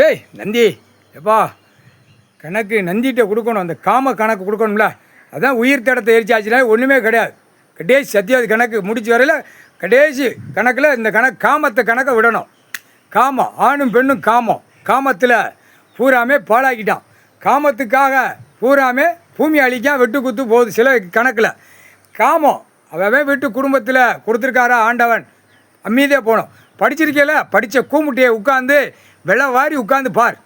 சே நந்தி எப்பா கணக்கு நந்திகிட்ட கொடுக்கணும், அந்த காம கணக்கு கொடுக்கணும்ல. அதான் உயிர் தடத்தை எரிச்சாச்சுன்னா ஒன்றுமே கிடையாது. கடைசி சத்தியாவது கணக்கு முடிச்சு வரையில் கடைசி கணக்கில் இந்த காமத்தை கணக்கை விடணும். காமம் ஆணும் பெண்ணும் காமத்தில் பூராமே பாழாக்கிட்டான். காமத்துக்காக பூராமே பூமி அழிக்க வெட்டு குத்து போகுது சில கணக்கில். காமம் அவன் வீட்டு குடும்பத்தில் கொடுத்துருக்காரா ஆண்டவன், அம்மீதே போனோம். படிச்சிருக்கல, படித்த கூமுட்டையை உட்காந்து வெள்ளை வாரி உட்காந்து பார்.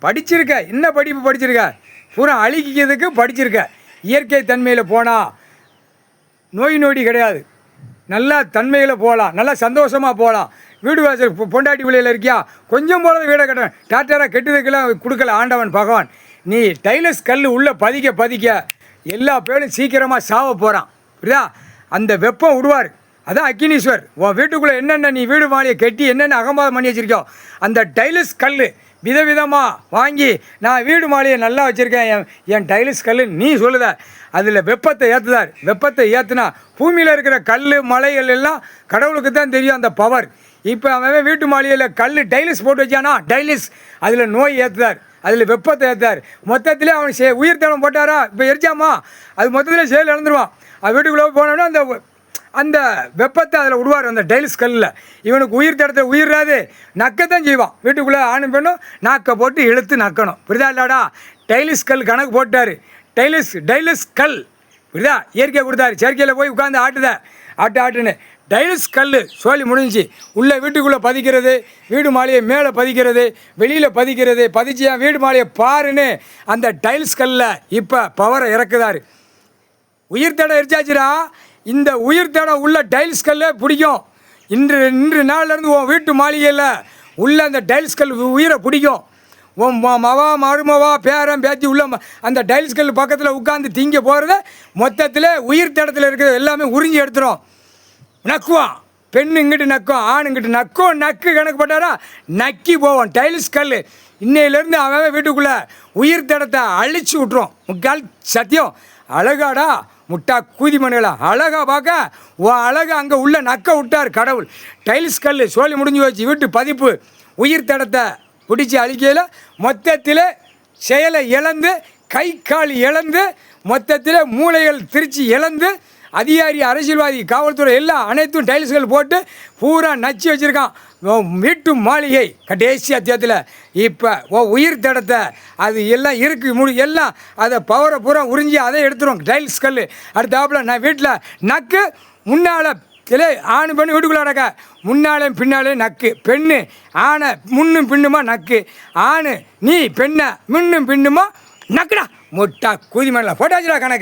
படிச்சிருக்க, என்ன படிப்பு படிச்சிருக்க, பூரா அழிக்கிறதுக்கு படிச்சிருக்க. இயற்கை தன்மையில் போனால் நோய் நொடி கிடையாது, நல்லா தன்மையில் போகலாம், நல்லா சந்தோஷமாக போகலாம். வீடு வாசல் பொண்டாட்டி பிள்ளையில் இருக்கியா, கொஞ்சம் போகிறது வீடை கட்டணும். டாக்டராக கெட்டதுக்கெல்லாம் கொடுக்கல ஆண்டவன் பகவான். நீ டைலஸ் கல் உள்ளே பதிக்க எல்லா பேரும் சீக்கிரமாக சாவ போகிறான். புரியுதா? அந்த வெப்பம் விடுவார். அதான் அக்கினீஸ்வர். உன் வீட்டுக்குள்ளே என்னென்ன நீ வீடு மாளிகை கட்டி என்னென்ன அகம்பாதம் பண்ணி வச்சுருக்கோ, அந்த டைலஸ் கல் விதவிதமாக வாங்கி நான் வீடு மாளிகையை நல்லா வச்சுருக்கேன், என் டைலஸ் கல் நீ சொல்லுத. அதில் வெப்பத்தை ஏற்றுதார். வெப்பத்தை ஏற்றுனா பூமியில் இருக்கிற கல் மலைகள் எல்லாம் கடவுளுக்கு தான் தெரியும் அந்த பவர். இப்போ அவன் வீட்டு மாளிகையில் கல் டைலஸ் போட்டு வச்சானா, டைலஸ் அதில் நோய் ஏற்றுதார், அதில் வெப்பத்தை ஏற்றார். மொத்தத்திலே அவன் உயிர் தடம் போட்டாரா, இப்போ எரிச்சாமா அது மொத்தத்தில் செயல் இழந்துருவான். அது வீட்டுக்குள்ளே போனோன்னா அந்த வெப்பத்தை அதில் விடுவார் அந்த டைல்ஸ் கல்லில். இவனுக்கு உயிர் தடத்தை உயிராது நக்கத்தான் செய்வான். வீட்டுக்குள்ளே ஆணும் பெண்ணும் நாக்கை போட்டு இழுத்து நக்கணும். புரிதா இல்லாடா? டைலிஸ் கல் கணக்கு போட்டார். டைலஸ் கல் புரிதா? இயற்கை கொடுத்தாரு. செயற்கையில் போய் உட்காந்து ஆட்டுன்னு டைலஸ் கல் சோழி முடிஞ்சு உள்ளே வீட்டுக்குள்ளே பதிக்கிறது, வீடு மாளிகை மேலே பதிக்கிறது, வெளியில் பதிக்கிறது. பதிச்சு என் வீடு மாளிகை பாருன்னு அந்த டைல்ஸ் கல்லில் இப்போ பவரை இறக்குதாரு. உயிர் தடை எரிச்சாச்சுடா. இந்த உயிர் தடம் உள்ள டைல்ஸ் கல்லே பிடிக்கும். இன்று நாள்லேருந்து உன் வீட்டு மாளிகையில் உள்ள அந்த டைல்ஸ் கல் உயிரை பிடிக்கும். உன் மவா மருமவா பேரன் பேத்தி உள்ள அந்த டைல்ஸ் கல் பக்கத்தில் உட்காந்து திங்க போகிறத மொத்தத்தில் உயிர் தடத்தில் இருக்கிறது எல்லாமே உறிஞ்சி எடுத்துரும். நக்குவான். பெண்ணு இங்கிட்டு நக்கும், ஆண் இங்கிட்டு நக்கும். நக்கு கணக்கு போட்டாரா நக்கி போவோம். டைல்ஸ் கல் இன்னையிலேருந்து அவன் வீட்டுக்குள்ளே உயிர் தடத்தை அழிச்சு விட்ருவோம். முக்கால் சத்தியம். அழகாடா முட்டா கூதி மணிகளா, அழகா பார்க்க உன் அழகா அங்கே உள்ள நக்க விட்டார் கடவுள். டைல்ஸ் கல் சோழி முடிஞ்சு வச்சு வீட்டு பதிப்பு உயிர் தடத்தை பிடிச்சி அழிக்கையில் மொத்தத்தில் செயலை இழந்து, கை கால் இழந்து, மொத்தத்தில் மூளைகள் திருச்சி இழந்து, அதிகாரி அரசியல்வாதி காவல்துறை எல்லாம் அனைத்தும் டைல்ஸ்கள் போட்டு பூரா நச்சு வச்சுருக்கான். வீட்டு மாளிகை கடைசி அத்தியாயத்தில் இப்போ உயிர் தடத்தை அது எல்லாம் எல்லாம் அதை பவரை பூரா உறிஞ்சி அதை எடுத்துரும் டைல்ஸ் கல். அடுத்தாப்பில் நான் வீட்டில் நக்கு முன்னால் ஆணு பெண்ணு வீட்டுக்குள்ளே நடக்க முன்னாலேயும் பின்னாலேயும் நக்கு. பெண்ணு ஆணை முன்னும் பின்னுமா நக்கு. ஆணு நீ பெண்ணை முன்னும் பின்னுமா நக்குடா. முட்டா கூதி மண்டல போட்டாச்சுடா கணக்கு.